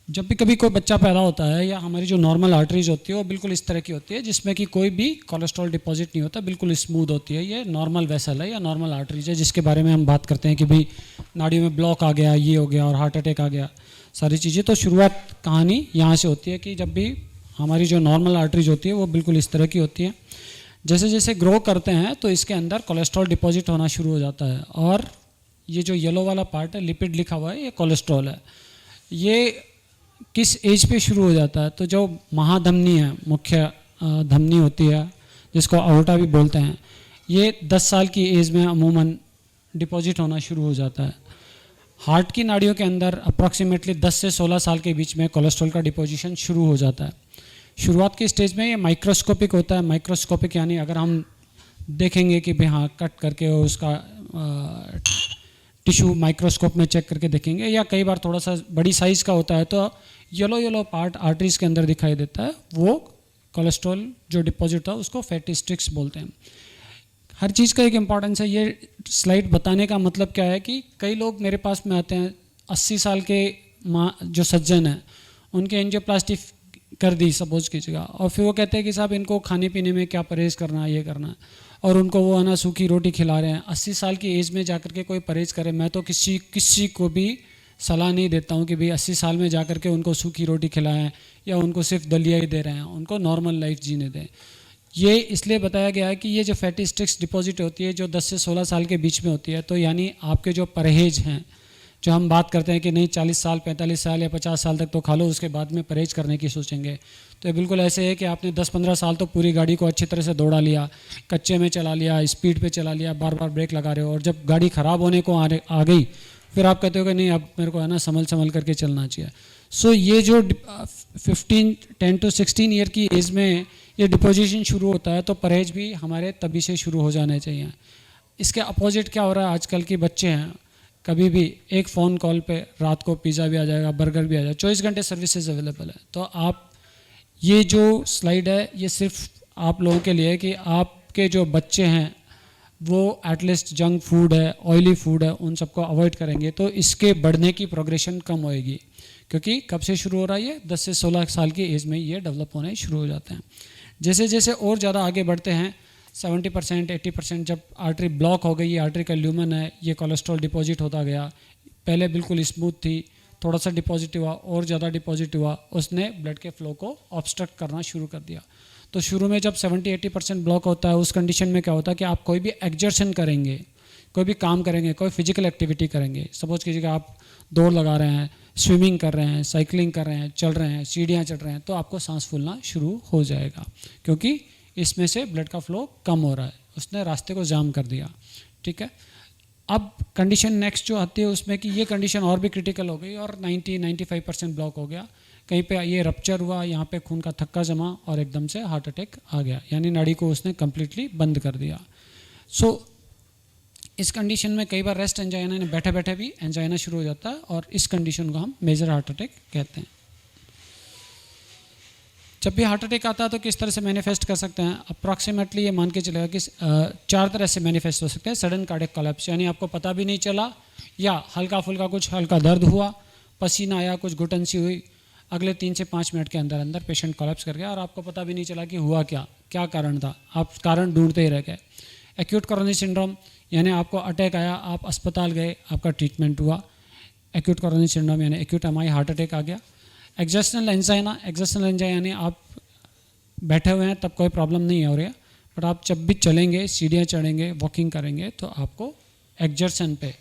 जब भी कभी कोई बच्चा पैदा होता है या हमारी जो नॉर्मल आर्टरीज होती है वो बिल्कुल इस तरह की होती है जिसमें कि कोई भी कोलेस्ट्रॉल डिपॉजिट नहीं होता, बिल्कुल स्मूथ होती है। ये नॉर्मल वेसल है या नॉर्मल आर्टरीज है जिसके बारे में हम बात करते हैं कि भाई नाड़ियों में ब्लॉक आ गया, ये हो गया और हार्ट अटैक आ गया, सारी चीज़ें। तो शुरुआत कहानी यहाँ से होती है कि जब भी हमारी जो नॉर्मल आर्टरीज होती है वो बिल्कुल इस तरह की होती है। जैसे जैसे ग्रो करते हैं तो इसके अंदर कोलेस्ट्रॉल डिपॉजिट होना शुरू हो जाता है, और ये जो येलो वाला पार्ट है, लिपिड लिखा हुआ है, ये कोलेस्ट्रॉल है। ये किस एज पे शुरू हो जाता है? तो जो महाधमनी है, मुख्य धमनी होती है जिसको अओर्टा भी बोलते हैं, ये 10 साल की एज में अमूमन डिपॉजिट होना शुरू हो जाता है। हार्ट की नाड़ियों के अंदर अप्रॉक्सीमेटली 10 से 16 साल के बीच में कोलेस्ट्रॉल का डिपोजिशन शुरू हो जाता है। शुरुआत की स्टेज में ये माइक्रोस्कोपिक होता है। माइक्रोस्कोपिक यानी अगर हम देखेंगे कि भाई हाँ कट करके उसका टिश्यू माइक्रोस्कोप में चेक करके देखेंगे, या कई बार थोड़ा सा बड़ी साइज़ का होता है तो येलो येलो पार्ट आर्टरीज के अंदर दिखाई देता है, वो कोलेस्ट्रॉल जो डिपॉजिट था उसको फैटी स्ट्रिक्स बोलते हैं। हर चीज़ का एक इम्पॉर्टेंस है। ये स्लाइड बताने का मतलब क्या है कि कई लोग मेरे पास में आते हैं, 80 साल के जो सज्जन हैं, उनके एंजियोप्लास्टी कर दी सपोज कीजिएगा, और फिर वो कहते हैं कि साहब इनको खाने पीने में क्या परहेज़ करना है, ये करना है, और उनको वो है ना सूखी रोटी खिला रहे हैं। 80 साल की एज में जाकर के कोई परहेज़ करे, मैं तो किसी को भी सलाह नहीं देता हूँ कि भाई 80 साल में जाकर के उनको सूखी रोटी खिलाएं या उनको सिर्फ दलिया ही दे रहे हैं, उनको नॉर्मल लाइफ जीने दें। ये इसलिए बताया गया है कि ये जो फैटी स्ट्रिक्स डिपॉजिट होती है जो 10 से 16 साल के बीच में होती है, तो यानी आपके जो परहेज हैं, जो हम बात करते हैं कि नहीं 40 साल 45 साल या 50 साल तक तो खा लो, उसके बाद में परहेज करने की सोचेंगे, तो ये बिल्कुल ऐसे है कि आपने 10-15 साल तो पूरी गाड़ी को अच्छी तरह से दौड़ा लिया, कच्चे में चला लिया, स्पीड पे चला लिया, बार बार ब्रेक लगा रहे हो, और जब गाड़ी ख़राब होने को आ गई फिर आप कहते हो कि नहीं अब मेरे को है ना संभल करके चलना चाहिए। सो ये जो 10 to 16 ईयर की एज में ये डिपोजिशन शुरू होता है, तो परहेज भी हमारे तभी से शुरू हो जाने चाहिए। इसके अपोजिट क्या हो रहा है, आजकल के बच्चे हैं, कभी भी एक फ़ोन कॉल पे रात को पिज़्ज़ा भी आ जाएगा, बर्गर भी आ जाएगा, 24 घंटे सर्विसेज अवेलेबल है। तो आप ये जो स्लाइड है ये सिर्फ आप लोगों के लिए है कि आपके जो बच्चे हैं वो एटलीस्ट जंक फूड है, ऑयली फूड है, उन सबको अवॉइड करेंगे तो इसके बढ़ने की प्रोग्रेशन कम होएगी। क्योंकि कब से शुरू हो रहा है ये 10 से 16 साल की एज में ये डेवलप होने शुरू हो जाते हैं। जैसे जैसे और ज़्यादा आगे बढ़ते हैं 70% 80% जब आर्टरी ब्लॉक हो गई, ये आर्टरी का ल्यूमन है, ये कोलेस्ट्रॉल डिपॉजिट होता गया, पहले बिल्कुल स्मूथ थी, थोड़ा सा डिपॉजिट हुआ और ज़्यादा डिपॉजिट हुआ, उसने ब्लड के फ्लो को ऑब्स्ट्रक्ट करना शुरू कर दिया। तो शुरू में जब 70-80% ब्लॉक होता है, उस कंडीशन में क्या होता है कि आप कोई भी एक्जर्शन करेंगे, कोई भी काम करेंगे, कोई फिजिकल एक्टिविटी करेंगे, सपोज कीजिएगा आप दौड़ लगा रहे हैं, स्विमिंग कर रहे हैं, साइकिलिंग कर रहे हैं, चल रहे हैं, सीढ़ियाँ चढ़ रहे हैं, तो आपको सांस फूलना शुरू हो जाएगा, क्योंकि इसमें से ब्लड का फ्लो कम हो रहा है, उसने रास्ते को जाम कर दिया। ठीक है, अब कंडीशन नेक्स्ट जो आती है उसमें कि ये कंडीशन और भी क्रिटिकल हो गई और 90-95% ब्लॉक हो गया, कहीं पे ये रप्चर हुआ, यहाँ पे खून का थक्का जमा और एकदम से हार्ट अटैक आ गया, यानी नाड़ी को उसने कम्प्लीटली बंद कर दिया। सो इस कंडीशन में कई बार रेस्ट एंजाइना ने बैठे बैठे भी एंजाइना शुरू हो जाता है, और इस कंडीशन को हम मेजर हार्ट अटैक कहते हैं। जब भी हार्ट अटैक आता है तो किस तरह से मैनिफेस्ट कर सकते हैं? अप्रॉक्सीमेटली ये मान के चलेगा कि 4 तरह से मैनिफेस्ट हो सकते हैं। सडन कार्डियक कोलैप्स, यानी आपको पता भी नहीं चला, या हल्का फुल्का कुछ हल्का दर्द हुआ, पसीना आया, कुछ घुटन सी हुई, अगले 3 से 5 मिनट के अंदर अंदर पेशेंट कोलैप्स कर गया और आपको पता भी नहीं चला कि हुआ क्या कारण था, आप कारण ढूंढते ही रह गए। एक्यूट कोरोनरी सिंड्रोम, यानी आपको अटैक आया, आप अस्पताल गए, आपका ट्रीटमेंट हुआ, एक्यूट कोरोनरी सिंड्रोम यानी एक्यूट एमआई हार्ट अटैक आ गया। एक्सर्शनल एंजाइना, एक्सर्शनल एंजाइना यानी आप बैठे हुए हैं तब कोई प्रॉब्लम नहीं हो रही है, बट आप जब भी चलेंगे, सीढ़ियाँ चढ़ेंगे, वॉकिंग करेंगे, तो आपको एक्सर्शन पे,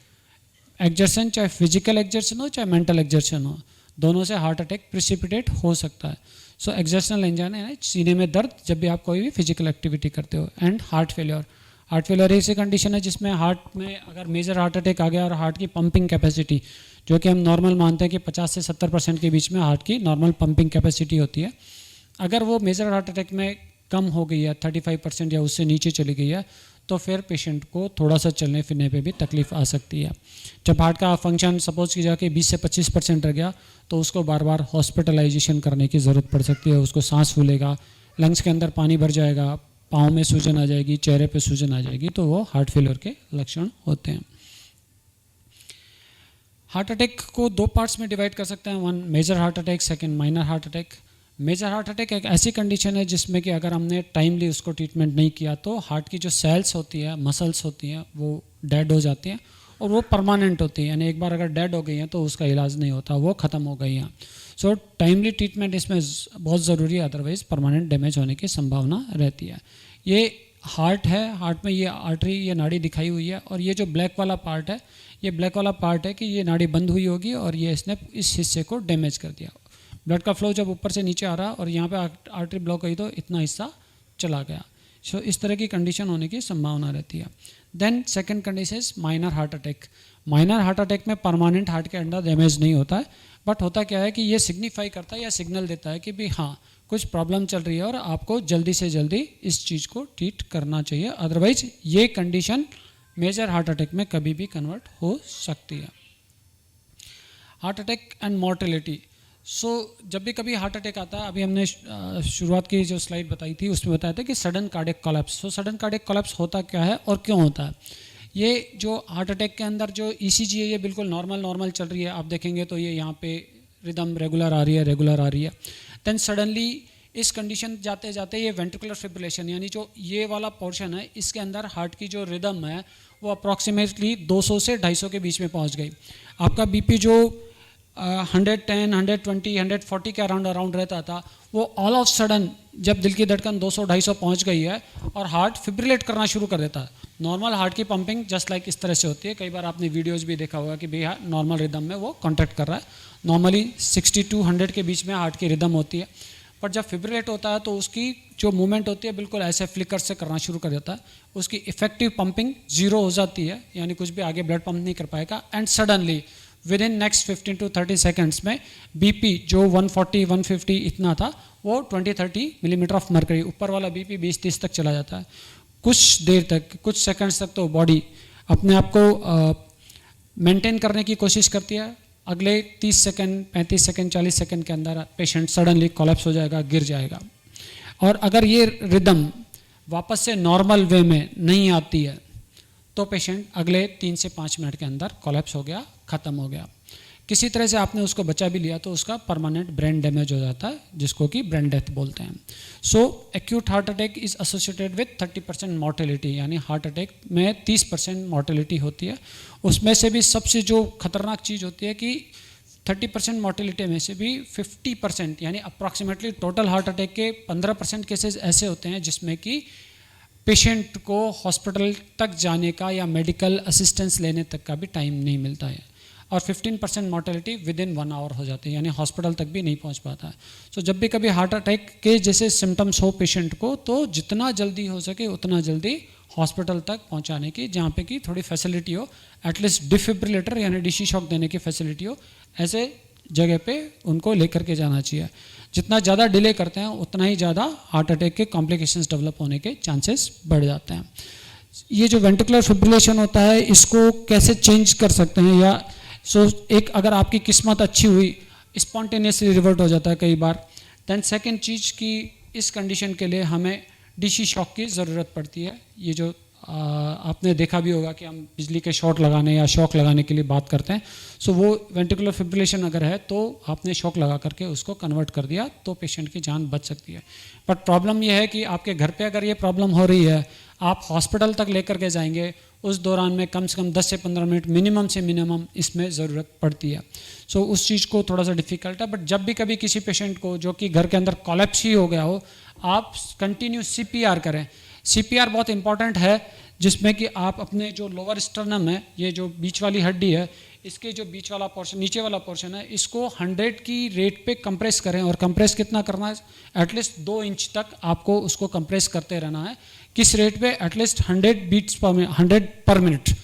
एक्सर्शन चाहे फिजिकल एक्सर्शन हो चाहे मेंटल एक्सर्शन हो, दोनों से हार्ट अटैक प्रिसिपिटेट हो सकता है। सो एक्सर्शनल एंजाइना यानी सीने में दर्द जब भी आप कोई भी फिजिकल एक्टिविटी करते हो। And heart failure, heart failure ऐसी कंडीशन है जिसमें हार्ट में अगर मेजर हार्ट अटैक आ गया और हार्ट की पंपिंग कैपेसिटी, जो कि हम नॉर्मल मानते हैं कि 50 से 70% के बीच में हार्ट की नॉर्मल पंपिंग कैपेसिटी होती है, अगर वो मेजर हार्ट अटैक में कम हो गई है, 35% या उससे नीचे चली गई है, तो फिर पेशेंट को थोड़ा सा चलने फिरने पे भी तकलीफ आ सकती है। जब हार्ट का फंक्शन सपोज की जाके 20 से 25% रह गया, तो उसको बार बार हॉस्पिटलाइजेशन करने की ज़रूरत पड़ सकती है। उसको सांस फूलेगा, लंग्स के अंदर पानी भर जाएगा, पाँव में सूजन आ जाएगी, चेहरे पे सूजन आ जाएगी, तो वो हार्ट फेलियर के लक्षण होते हैं। हार्ट अटैक को दो पार्ट्स में डिवाइड कर सकते हैं, one major heart attack, second minor heart attack. Major heart attack एक ऐसी कंडीशन है जिसमें कि अगर हमने टाइमली उसको ट्रीटमेंट नहीं किया तो हार्ट की जो सेल्स होती है, मसल्स होती हैं, वो डेड हो जाती हैं और वो परमानेंट होती है, यानी एक बार अगर डेड हो गई हैं तो उसका इलाज नहीं होता, वो ख़त्म हो गई हैं। सो टाइमली ट्रीटमेंट इसमें बहुत ज़रूरी है, अदरवाइज़ परमानेंट डैमेज होने की संभावना रहती है। ये हार्ट है, हार्ट में ये आर्टरी, ये नाड़ी दिखाई हुई है, और ये जो ब्लैक वाला पार्ट है, ये ब्लैक वाला पार्ट है कि ये नाड़ी बंद हुई होगी और ये इसने इस हिस्से को डैमेज कर दिया। ब्लड का फ्लो जब ऊपर से नीचे आ रहा और यहाँ पे आर्टरी ब्लॉक हुई तो इतना हिस्सा चला गया। सो इस तरह की कंडीशन होने की संभावना रहती है। Then second condition is minor heart attack. Minor heart attack में परमानेंट हार्ट के अंदर डैमेज नहीं होता है, बट होता क्या है कि ये सिग्निफाई करता है या सिग्नल देता है कि भाई हाँ कुछ प्रॉब्लम चल रही है और आपको जल्दी से जल्दी इस चीज़ को ट्रीट करना चाहिए, अदरवाइज ये कंडीशन मेजर हार्ट अटैक में कभी भी कन्वर्ट हो सकती है। Heart attack and mortality. So जब भी कभी हार्ट अटैक आता है, अभी हमने शुरुआत की जो स्लाइड बताई थी उसमें बताया था कि sudden cardiac collapse. So sudden cardiac collapse होता क्या है और क्यों होता है? ये जो हार्ट अटैक के अंदर जो ईसीजी है ये बिल्कुल नॉर्मल चल रही है, आप देखेंगे तो ये यहाँ पे रिदम रेगुलर आ रही है। देन सडनली इस कंडीशन जाते जाते ये वेंट्रिकुलर फिब्रिलेशन, यानी जो ये वाला पोर्शन है इसके अंदर हार्ट की जो रिदम है वो अप्रॉक्सीमेटली 200 से 250 के बीच में पहुँच गई। आपका बीपी जो 110, 120, 140 के अराउंड रहता था, वो ऑल ऑफ सडन जब दिल की धड़कन 200-250 पहुंच गई है और हार्ट फिब्रिलेट करना शुरू कर देता है। नॉर्मल हार्ट की पंपिंग जस्ट लाइक इस तरह से होती है। कई बार आपने वीडियोस भी देखा होगा कि भैया नॉर्मल रिदम में वो कॉन्ट्रैक्ट कर रहा है। नॉर्मली 60 to 100 के बीच में हार्ट की रिदम होती है, पर जब फिब्रिलेट होता है तो उसकी जो मूवमेंट होती है बिल्कुल ऐसे फ्लिकर से करना शुरू कर देता है। उसकी इफेक्टिव पंपिंग जीरो हो जाती है, यानी कुछ भी आगे ब्लड पंप नहीं कर पाएगा। And suddenly with in next 15 to 30 seconds में बीपी जो 140, 150 इतना था वो 20-30 मिलीमीटर ऑफ मरकरी, ऊपर वाला बीपी 20-30 तक चला जाता है। कुछ देर तक, कुछ सेकंड्स तक तो बॉडी अपने आप को मेंटेन करने की कोशिश करती है। अगले 30 सेकंड, 35 सेकंड, 40 सेकंड के अंदर पेशेंट सडनली कोलैप्स हो जाएगा, गिर जाएगा। और अगर ये रिदम वापस से नॉर्मल वे में नहीं आती है तो पेशेंट अगले 3 से 5 मिनट के अंदर कोलैप्स हो गया, ख़त्म हो गया। किसी तरह से आपने उसको बचा भी लिया तो उसका परमानेंट ब्रेन डैमेज हो जाता है, जिसको कि ब्रेन डेथ बोलते हैं। So acute heart attack is associated with 30% mortality, यानी हार्ट अटैक में 30% मॉर्टेलिटी होती है। उसमें से भी सबसे जो खतरनाक चीज़ होती है कि 30% मॉर्टेलिटी में से भी 50% यानी अप्रॉक्सीमेटली टोटल हार्ट अटैक के 15% केसेज ऐसे होते हैं जिसमें कि पेशेंट को हॉस्पिटल तक जाने का या मेडिकल असिस्टेंस लेने तक का भी टाइम नहीं मिलता है। और 15% मॉर्टेलिटी विद इन 1 आवर हो जाती है, यानी हॉस्पिटल तक भी नहीं पहुंच पाता है। सो जब भी कभी हार्ट अटैक के जैसे सिम्टम्स हो पेशेंट को, तो जितना जल्दी हो सके उतना जल्दी हॉस्पिटल तक पहुंचाने की, जहाँ पे कि थोड़ी फैसिलिटी हो, एटलीस्ट डिफिब्रिलेटर यानी डीसी शॉक देने की फैसिलिटी हो, ऐसे जगह पे उनको लेकर के जाना चाहिए। जितना ज़्यादा डिले करते हैं उतना ही ज़्यादा हार्ट अटैक के कॉम्प्लिकेशंस डेवलप होने के चांसेस बढ़ जाते हैं। ये जो वेंट्रिकुलर फिब्रिलेशन होता है इसको कैसे चेंज कर सकते हैं, या एक अगर आपकी किस्मत अच्छी हुई स्पॉन्टेनियसली रिवर्ट हो जाता है कई बार। दैन सेकेंड चीज़ कि इस कंडीशन के लिए हमें डीसी शॉक की ज़रूरत पड़ती है। ये जो आपने देखा भी होगा कि हम बिजली के शॉट लगाने या शॉक लगाने के लिए बात करते हैं। सो वो वेंट्रिकुलर फिब्रिलेशन अगर है तो आपने शॉक लगा करके उसको कन्वर्ट कर दिया तो पेशेंट की जान बच सकती है। बट प्रॉब्लम यह है कि आपके घर पे अगर ये प्रॉब्लम हो रही है, आप हॉस्पिटल तक लेकर के जाएंगे, उस दौरान में कम से कम 10 से 15 मिनट मिनिमम से मिनिमम इसमें ज़रूरत पड़ती है। सो उस चीज़ को थोड़ा सा डिफ़िकल्ट है। बट जब भी कभी किसी पेशेंट को जो कि घर के अंदर कोलैप्स ही हो गया हो, आप कंटिन्यू CPR करें। CPR बहुत इंपॉर्टेंट है, जिसमें कि आप अपने जो लोअर स्टर्नम है, ये जो बीच वाली हड्डी है, इसके जो बीच वाला पोर्शन, नीचे वाला पोर्शन है, इसको 100 की रेट पे कंप्रेस करें। और कंप्रेस कितना करना है? एटलीस्ट 2 इंच तक आपको उसको कंप्रेस करते रहना है। किस रेट पे? एटलीस्ट 100 बीट्स पर मिनट, 100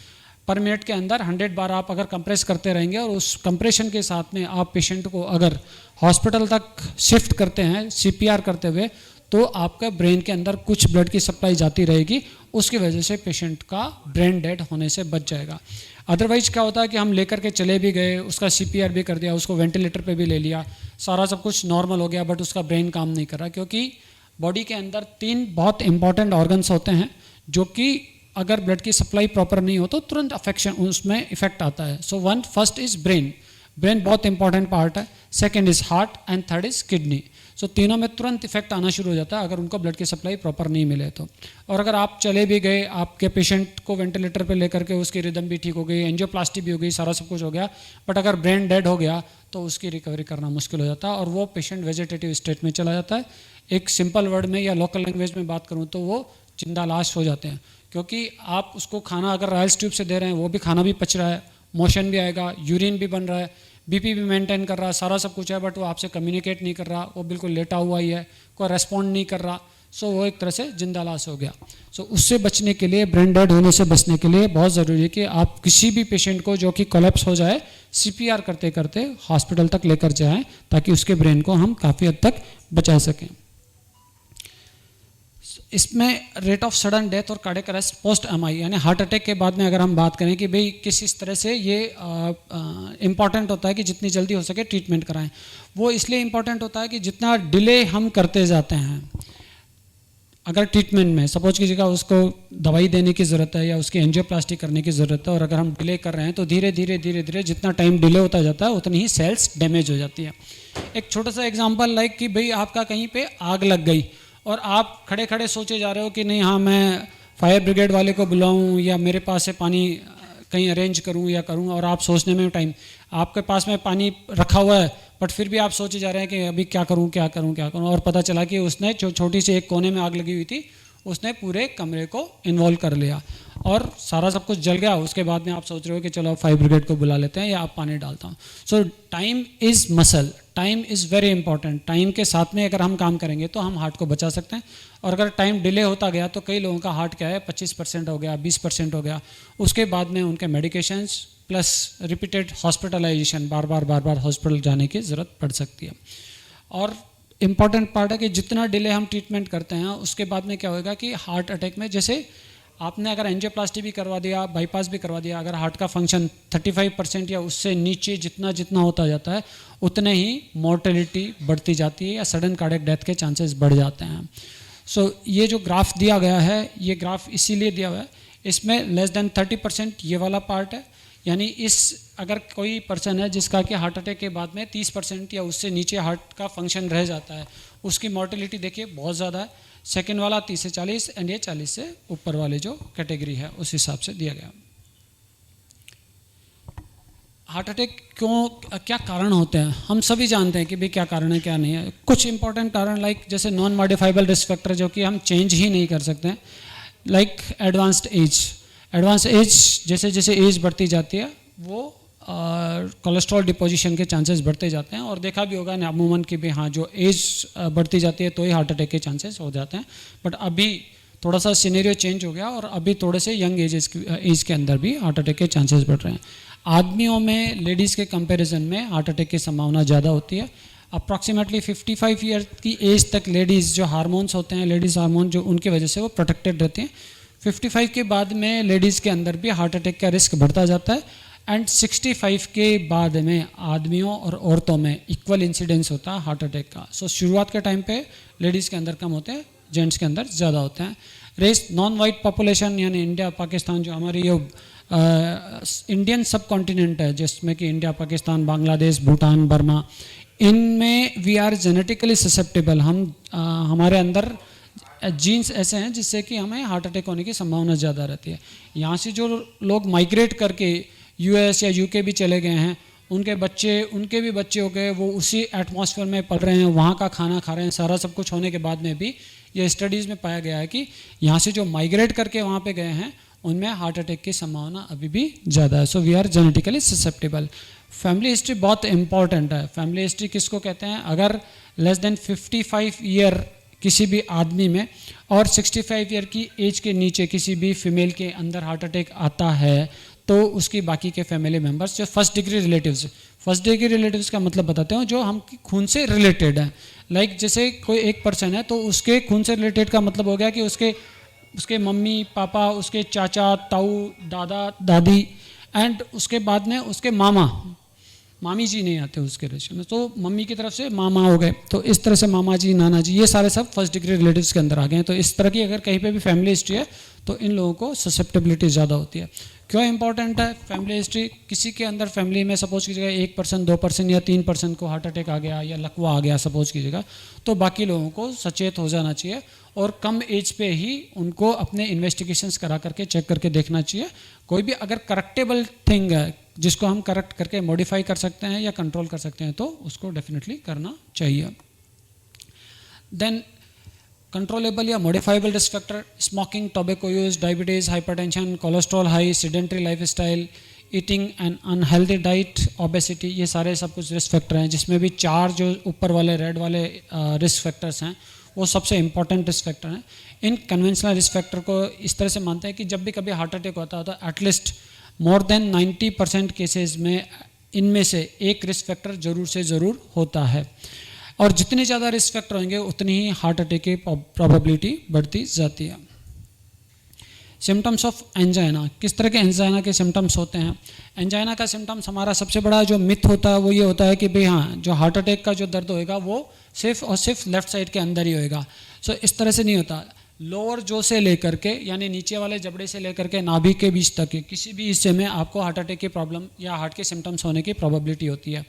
पर मिनट के अंदर 100 बार आप अगर कंप्रेस करते रहेंगे और उस कंप्रेशन के साथ में आप पेशेंट को अगर हॉस्पिटल तक शिफ्ट करते हैं CPR करते हुए, तो आपका ब्रेन के अंदर कुछ ब्लड की सप्लाई जाती रहेगी, उसकी वजह से पेशेंट का ब्रेन डेड होने से बच जाएगा। अदरवाइज क्या होता है कि हम लेकर के चले भी गए, उसका CPR भी कर दिया, उसको वेंटिलेटर पे भी ले लिया, सारा सब कुछ नॉर्मल हो गया, बट उसका ब्रेन काम नहीं कर रहा, क्योंकि बॉडी के अंदर 3 बहुत इंपॉर्टेंट ऑर्गन्स होते हैं जो कि अगर ब्लड की सप्लाई प्रॉपर नहीं हो तो तुरंत अफेक्शन उसमें इफेक्ट आता है. So first is brain. Brain बहुत इंपॉर्टेंट पार्ट है. Second is heart and third is kidney. So तीनों में तुरंत इफेक्ट आना शुरू हो जाता है अगर उनको ब्लड की सप्लाई प्रॉपर नहीं मिले तो. और अगर आप चले भी गए, आपके पेशेंट को वेंटिलेटर पे लेकर के उसकी रिदम भी ठीक हो गई, एंजियोप्लास्टी भी हो गई, सारा सब कुछ हो गया, बट अगर ब्रेन डेड हो गया तो उसकी रिकवरी करना मुश्किल हो जाता है और वो पेशेंट वेजिटेटिव स्टेट में चला जाता है. एक सिंपल वर्ड में या लोकल लैंग्वेज में बात करूँ तो वो जिंदा लाश हो जाते हैं. क्योंकि आप उसको खाना अगर राइल्स ट्यूब से दे रहे हैं, वो भी खाना भी पच रहा है, मोशन भी आएगा, यूरिन भी बन रहा है, बीपी भी मेंटेन कर रहा है, सारा सब कुछ है, बट वो आपसे कम्युनिकेट नहीं कर रहा, वो बिल्कुल लेटा हुआ ही है, कोई रेस्पॉन्ड नहीं कर रहा. सो वो एक तरह से जिंदा लाश हो गया. सो उससे बचने के लिए, ब्रेन डेड होने से बचने के लिए बहुत ज़रूरी है कि आप किसी भी पेशेंट को जो कि कोलैप्स हो जाए, सीपीआर करते करते हॉस्पिटल तक लेकर जाएं ताकि उसके ब्रेन को हम काफ़ी हद तक बचा सकें. इसमें रेट ऑफ सडन डेथ और कार्डियक अरेस्ट पोस्ट एमआई यानी हार्ट अटैक के बाद में अगर हम बात करें कि भाई किस तरह से ये इम्पॉर्टेंट होता है कि जितनी जल्दी हो सके ट्रीटमेंट कराएं. वो इसलिए इम्पॉर्टेंट होता है कि जितना डिले हम करते जाते हैं अगर ट्रीटमेंट में, सपोज कीजिएगा उसको दवाई देने की ज़रूरत है या उसकी एंजियोप्लास्टी करने की ज़रूरत है, और अगर हम डिले कर रहे हैं तो धीरे धीरे जितना टाइम डिले होता जाता है उतनी ही सेल्स डैमेज हो जाती है. एक छोटा सा एग्जांपल लाइक कि भाई आपका कहीं पे आग लग गई और आप खड़े खड़े सोचे जा रहे हो कि नहीं, हाँ मैं फायर ब्रिगेड वाले को बुलाऊं या मेरे पास से पानी कहीं अरेंज करूं या करूं, और आप सोचने में टाइम, आपके पास में पानी रखा हुआ है बट फिर भी आप सोचे जा रहे हैं कि अभी क्या करूं, और पता चला कि उसने जो छोटी सी एक कोने में आग लगी हुई थी उसने पूरे कमरे को इन्वॉल्व कर लिया और सारा सब कुछ जल गया. उसके बाद में आप सोच रहे हो कि चलो फायर ब्रिगेड को बुला लेते हैं या आप पानी डालता हूँ. सो time is muscle, time is very important. Time के साथ में अगर हम काम करेंगे तो हम हार्ट को बचा सकते हैं. और अगर टाइम डिले होता गया तो कई लोगों का हार्ट क्या है 25% हो गया, 20% हो गया, उसके बाद में उनके मेडिकेशंस प्लस रिपीटेड हॉस्पिटलाइजेशन, बार बार हॉस्पिटल जाने की ज़रूरत पड़ सकती है. और इम्पॉर्टेंट पार्ट है कि जितना डिले हम ट्रीटमेंट करते हैं उसके बाद में क्या होगा कि हार्ट अटैक में, जैसे आपने अगर एंजियोप्लास्टी भी करवा दिया, बाईपास भी करवा दिया, अगर हार्ट का फंक्शन 35% या उससे नीचे जितना होता जाता है उतने ही मोर्टेलिटी बढ़ती जाती है या सडन कार्डियक डेथ के चांसेस बढ़ जाते हैं. सो ये जो ग्राफ दिया गया है, ये ग्राफ इसीलिए दिया हुआ है, इसमें लेस देन 30% ये वाला पार्ट है. यानी इस अगर कोई पर्सन है जिसका कि हार्ट अटैक के बाद में 30% या उससे नीचे हार्ट का फंक्शन रह जाता है, उसकी मोर्टेलिटी देखिए बहुत ज़्यादा है. सेकेंड वाला 30 से 40 एंड ये 40 से ऊपर वाले जो कैटेगरी है उस हिसाब से दिया गया. हार्ट अटैक क्या कारण होते हैं, हम सभी जानते हैं कि भाई क्या कारण है क्या नहीं है. कुछ इंपॉर्टेंट कारण लाइक जैसे नॉन मॉडिफाइबल रिस्क फैक्टर जो कि हम चेंज ही नहीं कर सकते हैं, like advanced age. Advance age जैसे जैसे एज बढ़ती जाती है वो कोलेस्ट्रॉल डिपोजिशन के चांसेस बढ़ते जाते हैं. और देखा भी होगा ना अमूमन कि भाई हाँ जो एज बढ़ती जाती है तो ही हार्ट अटैक के चांसेस हो जाते हैं. बट अभी थोड़ा सा सिनेरियो चेंज हो गया और अभी थोड़े से यंग एज के अंदर भी हार्ट अटैक के चांसेस बढ़ रहे हैं. आदमियों में लेडीज़ के कंपैरिजन में हार्ट अटैक की संभावना ज़्यादा होती है. अप्रॉक्सीमेटली 55 ईयर की एज तक लेडीज़ जो हार्मोन्स होते हैं, लेडीज़ हार्मोन जो उनकी वजह से वो प्रोटेक्टेड रहती हैं. 55 के बाद में लेडीज़ के अंदर भी हार्ट अटैक का रिस्क बढ़ता जाता है. एंड 65 के बाद में आदमियों और औरतों में इक्वल इंसिडेंस होता है हार्ट अटैक का. सो शुरुआत के टाइम पे लेडीज़ के अंदर कम होते हैं, जेंट्स के अंदर ज़्यादा होते हैं. रेस नॉन वाइट पॉपुलेशन यानी इंडिया पाकिस्तान जो हमारी ये इंडियन सब कॉन्टिनेंट है जिसमें कि इंडिया, पाकिस्तान, बांग्लादेश, भूटान, बर्मा, इनमें वी आर जेनेटिकली ससेप्टेबल. हम हमारे अंदर जीन्स ऐसे हैं जिससे कि हमें हार्ट अटैक होने की संभावना ज़्यादा रहती है. यहाँ से जो लोग माइग्रेट करके यूएस या यूके भी चले गए हैं, उनके भी बच्चे हो गए, वो उसी एटमॉस्फेयर में पल रहे हैं, वहाँ का खाना खा रहे हैं, सारा सब कुछ होने के बाद में भी ये स्टडीज़ में पाया गया है कि यहाँ से जो माइग्रेट करके वहाँ पे गए हैं उनमें हार्ट अटैक की संभावना अभी भी ज़्यादा है. So we are genetically susceptible. Family history बहुत इंपॉर्टेंट है. फैमिली हिस्ट्री किसको कहते हैं, अगर लेस देन 55 ईयर किसी भी आदमी में और 65 ईयर की एज के नीचे किसी भी फीमेल के अंदर हार्ट अटैक आता है तो उसकी बाकी के फैमिली मेम्बर्स जो फर्स्ट डिग्री रिलेटिव्स का मतलब बताते हैं जो हम खून से रिलेटेड हैं. लाइक जैसे कोई एक पर्सन है तो उसके खून से रिलेटेड का मतलब हो गया कि उसके मम्मी पापा, उसके चाचा ताऊ, दादा दादी एंड उसके बाद में उसके मामा, मामी जी नहीं आते उसके रिलेशन में, तो मम्मी की तरफ से मामा हो गए, तो इस तरह से मामा जी, नाना जी, ये सारे सब फर्स्ट डिग्री रिलेटिव्स के अंदर आ गए हैं। तो इस तरह की अगर कहीं पे भी फैमिली हिस्ट्री है तो इन लोगों को ससेप्टेबिलिटी ज़्यादा होती है। क्यों इंपॉर्टेंट है फैमिली हिस्ट्री? किसी के अंदर फैमिली में सपोज कीजिएगा 1%, 2% या 3% को हार्ट अटैक आ गया या लकवा आ गया सपोज कीजिएगा, तो बाकी लोगों को सचेत हो जाना चाहिए और कम एज पे ही उनको अपने इन्वेस्टिगेशंस करा करके चेक करके देखना चाहिए। कोई भी अगर करेक्टेबल थिंग है जिसको हम करेक्ट करके मॉडिफाई कर सकते हैं या कंट्रोल कर सकते हैं तो उसको डेफिनेटली करना चाहिए। देन कंट्रोलेबल या modifiable risk factor, smoking, tobacco use, diabetes, hypertension, cholesterol high, sedentary lifestyle, eating and unhealthy diet, obesity, ये सारे सब कुछ रिस्क फैक्टर हैं, जिसमें भी 4 जो ऊपर वाले रेड वाले रिस्क फैक्टर्स हैं वो सबसे इंपॉर्टेंट रिस्क फैक्टर हैं। इन कन्वेंशनल रिस्क फैक्टर को इस तरह से मानते हैं कि जब भी कभी हार्ट अटैक होता है तो एटलीस्ट मोर देन 90% केसेस में इनमें से एक रिस्क फैक्टर ज़रूर से ज़रूर होता है, और जितने ज़्यादा रिस्क फैक्टर होंगे उतनी ही हार्ट अटैक की प्रोबेबिलिटी बढ़ती जाती है। सिम्टम्स ऑफ एंजाइना, किस तरह के एंजाइना के सिम्टम्स होते हैं? एंजाइना का सिम्टम्स हमारा सबसे बड़ा जो मिथ होता है वो ये होता है कि भाई हाँ, जो हार्ट अटैक का जो दर्द होएगा वो सिर्फ और सिर्फ लेफ्ट साइड के अंदर ही होएगा। सो इस तरह से नहीं होता। लोअर जो से लेकर के यानी नीचे वाले जबड़े से लेकर के नाभि के बीच तक के किसी भी हिस्से में आपको हार्ट अटैक की प्रॉब्लम या हार्ट के सिम्टम्स होने की प्रोबेबिलिटी होती है।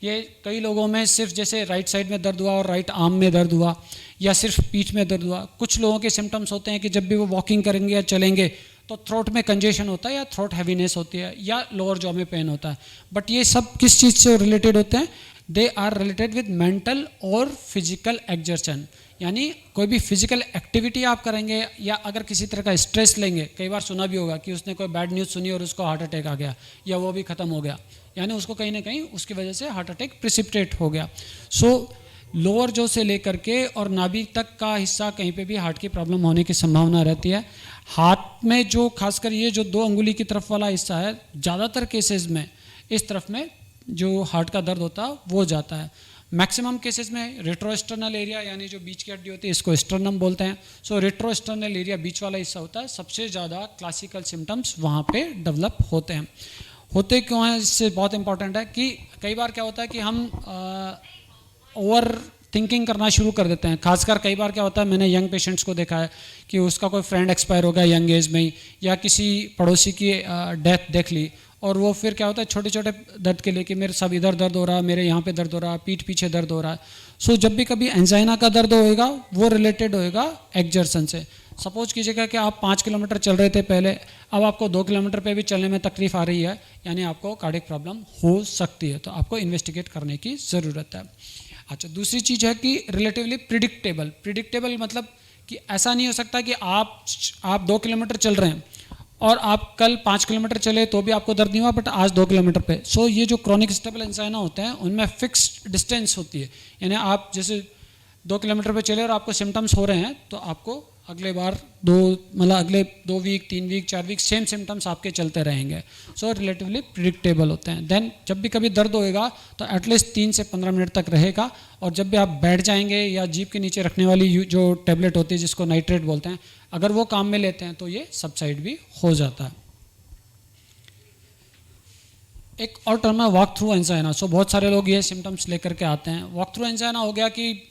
ये कई लोगों में सिर्फ जैसे राइट साइड में दर्द हुआ और राइट आर्म में दर्द हुआ या सिर्फ पीठ में दर्द हुआ। कुछ लोगों के सिम्टम्स होते हैं कि जब भी वो वॉकिंग करेंगे या चलेंगे तो थ्रोट में कंजेशन होता है या थ्रोट हैवीनेस होती है या लोअर जॉ में पेन होता है। बट ये सब किस चीज़ से रिलेटेड होते हैं? They are related with mental और फिजिकल एक्सर्शन, यानी कोई भी फिजिकल एक्टिविटी आप करेंगे या अगर किसी तरह का स्ट्रेस लेंगे। कई बार सुना भी होगा कि उसने कोई बैड न्यूज़ सुनी और उसको हार्ट अटैक आ गया या वो भी ख़त्म हो गया, यानी उसको कहीं ना कहीं उसकी वजह से हार्ट अटैक प्रिसिपिटेट हो गया। सो लोअर जो से लेकर के और नाभि तक का हिस्सा कहीं पे भी हार्ट की प्रॉब्लम होने की संभावना रहती है। हाथ में जो खासकर ये जो 2 अंगुली की तरफ वाला हिस्सा है, ज़्यादातर केसेस में इस तरफ में जो हार्ट का दर्द होता है वो जाता है। मैक्सिमम केसेस में रेट्रोस्टर्नल एरिया यानी जो बीच की हड्डी होती है इसको स्टर्नम बोलते हैं। सो रेट्रोस्टर्नल एरिया बीच वाला हिस्सा होता है, सबसे ज़्यादा क्लासिकल सिम्टम्स वहाँ पे डेवलप होते हैं। होते क्यों हैं इससे बहुत इंपॉर्टेंट है कि कई बार क्या होता है कि हम ओवर थिंकिंग करना शुरू कर देते हैं। खासकर कई बार क्या होता है, मैंने यंग पेशेंट्स को देखा है कि उसका कोई फ्रेंड एक्सपायर हो गया यंग एज में ही या किसी पड़ोसी की डेथ देख ली और वो फिर क्या होता है छोटे छोटे दर्द के लिए कि मेरे सब इधर दर्द हो रहा है, मेरे यहाँ पे दर्द हो रहा है, पीठ पीछे दर्द हो रहा है। सो जब भी कभी एंजाइना का दर्द होएगा वो रिलेटेड होएगा एक्सर्शन से। सपोज कीजिएगा कि आप 5 किलोमीटर चल रहे थे पहले, अब आपको 2 किलोमीटर पे भी चलने में तकलीफ आ रही है, यानी आपको कार्डियक प्रॉब्लम हो सकती है, तो आपको इन्वेस्टिगेट करने की ज़रूरत है। अच्छा, दूसरी चीज़ है कि रिलेटिवली प्रिडिक्टेबल। प्रिडिक्टेबल मतलब कि ऐसा नहीं हो सकता कि आप 2 किलोमीटर चल रहे हैं और आप कल 5 किलोमीटर चले तो भी आपको दर्द नहीं हुआ, बट आज 2 किलोमीटर पे। सो ये जो क्रॉनिक स्टेबल एंजाइना होते हैं उनमें फिक्स्ड डिस्टेंस होती है, यानी आप जैसे 2 किलोमीटर पे चले और आपको सिम्टम्स हो रहे हैं तो आपको अगले बार अगले 2 week 3 week 4 week same symptoms आपके चलते रहेंगे। सो रिलेटिवली प्रिडिक्टेबल होते हैं। देन जब भी कभी दर्द होएगा तो एटलीस्ट 3 से 15 मिनट तक रहेगा, और जब भी आप बैठ जाएंगे या जीभ के नीचे रखने वाली जो टेबलेट होती है जिसको नाइट्रेट बोलते हैं, अगर वो काम में लेते हैं तो ये सबसाइड भी हो जाता है। एक और टर्म है वॉक थ्रू एंजाइना। सो बहुत सारे लोग ये सिम्टम्स लेकर के आते हैं। वॉक थ्रू एंजाइना हो गया कि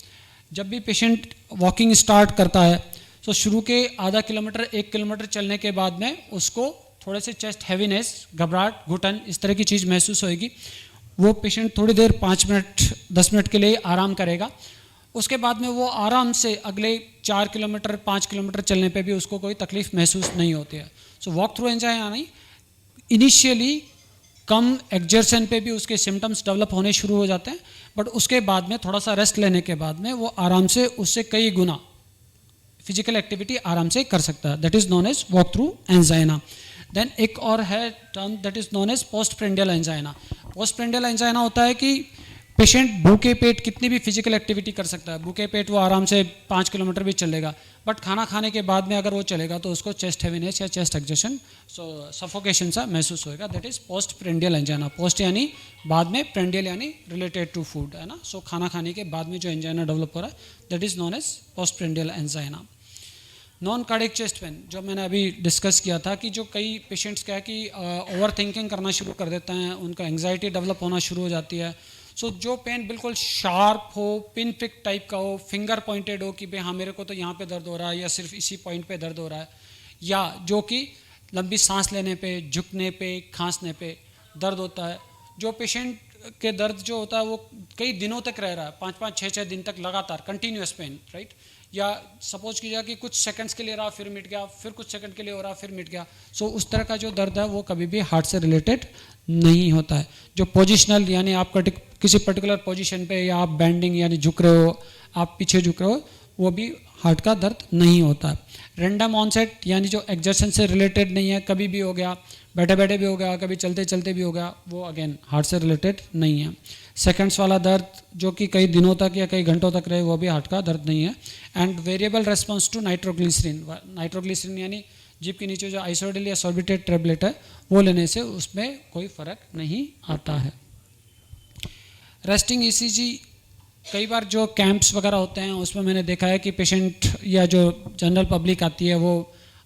जब भी पेशेंट वॉकिंग स्टार्ट करता है तो शुरू के आधा किलोमीटर 1 किलोमीटर चलने के बाद में उसको थोड़े से चेस्ट हैवीनेस, घबराहट, घुटन, इस तरह की चीज़ महसूस होएगी। वो पेशेंट थोड़ी देर 5 मिनट 10 मिनट के लिए आराम करेगा। उसके बाद में वो आराम से अगले 4 किलोमीटर 5 किलोमीटर चलने पे भी उसको कोई तकलीफ महसूस नहीं होती है। सो वॉक थ्रू एंजाइना नहीं, इनिशियली कम एक्सर्शन पे भी उसके सिम्टम्स डेवलप होने शुरू हो जाते हैं, बट उसके बाद में थोड़ा सा रेस्ट लेने के बाद में वो आराम से उससे कई गुना फिजिकल एक्टिविटी आराम से कर सकता है। That is known as walk through angina. Then एक और है term that is known as post prandial angina. Post prandial angina होता है कि पेशेंट भूखे पेट कितनी भी फिजिकल एक्टिविटी कर सकता है। भूखे पेट वो आराम से 5 किलोमीटर भी चलेगा, बट खाना खाने के बाद में अगर वो चलेगा तो उसको चेस्ट हैवीनेस या चेस्ट एक्सर्शन सफोकेशन सा महसूस होएगा। That is post prandial angina. Post यानी बाद में, प्रेंडियल यानी रिलेटेड टू फूड, है ना। सो खाना खाने के बाद में जो एंजाइना डेवलप हो रहा है that is known as post prandial angina. Non cardiac chest pain जो मैंने अभी डिस्कस किया था कि जो कई पेशेंट्स क्या है कि ओवर थिंकिंग करना शुरू कर देते हैं, उनका एंग्जाइटी डेवलप होना शुरू हो जाती है। सो जो पेन बिल्कुल शार्प हो, पिन पिक टाइप का हो, फिंगर पॉइंटेड हो कि भाई हाँ मेरे को तो यहाँ पे दर्द हो रहा है या सिर्फ इसी पॉइंट पे दर्द हो रहा है, या जो कि लंबी सांस लेने पे, झुकने पे, खांसने पे दर्द होता है। जो पेशेंट के दर्द जो होता है वो कई दिनों तक रह रहा है, 5-5, 6-6 दिन तक लगातार कंटिन्यूस पेन, राइट। या सपोज कीजिए कि कुछ सेकंड्स के लिए रहा फिर मिट गया, फिर कुछ सेकंड के लिए हो रहा फिर मिट गया। सो उस तरह का जो दर्द है वो कभी भी हार्ट से रिलेटेड नहीं होता है। जो पोजिशनल यानी आप किसी पर्टिकुलर पोजीशन पे या आप बैंडिंग यानी झुक रहे हो, आप पीछे झुक रहे हो, वो भी हार्ट का दर्द नहीं होता है। रैंडम ऑनसेट यानी जो एक्जर्शन से रिलेटेड नहीं है, कभी भी हो गया, बैठे बैठे भी हो गया, कभी चलते चलते भी हो गया, वो अगेन हार्ट से रिलेटेड नहीं है। सेकंड्स वाला दर्द जो कि कई दिनों तक या कई घंटों तक रहे, वो भी हार्ट का दर्द नहीं है। And variable response to nitroglycerin, nitroglycerin यानी जीभ के नीचे जो आइसोडिल या सॉर्बिटेट टैबलेट है वो लेने से उसमें कोई फर्क नहीं आता है। रेस्टिंग ईसीजी कई बार जो कैंप्स वगैरह होते हैं उसमें मैंने देखा है कि पेशेंट या जो जनरल पब्लिक आती है वो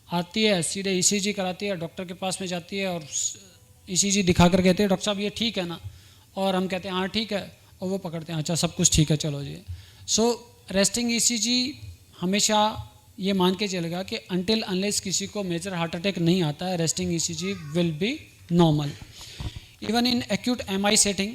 आती है सीधे ईसीजी कराती है, डॉक्टर के पास में जाती है और ईसीजी दिखा कर कहते हैं डॉक्टर साहब ये ठीक है ना, और हम कहते हैं हाँ ठीक है, और वो पकड़ते हैं अच्छा सब कुछ ठीक है चलो जी। सो रेस्टिंग ईसीजी हमेशा ये मान के चलेगा कि अनटिल अनलेस किसी को मेजर हार्ट अटैक नहीं आता है, resting ECG will be normal. Even in acute MI setting,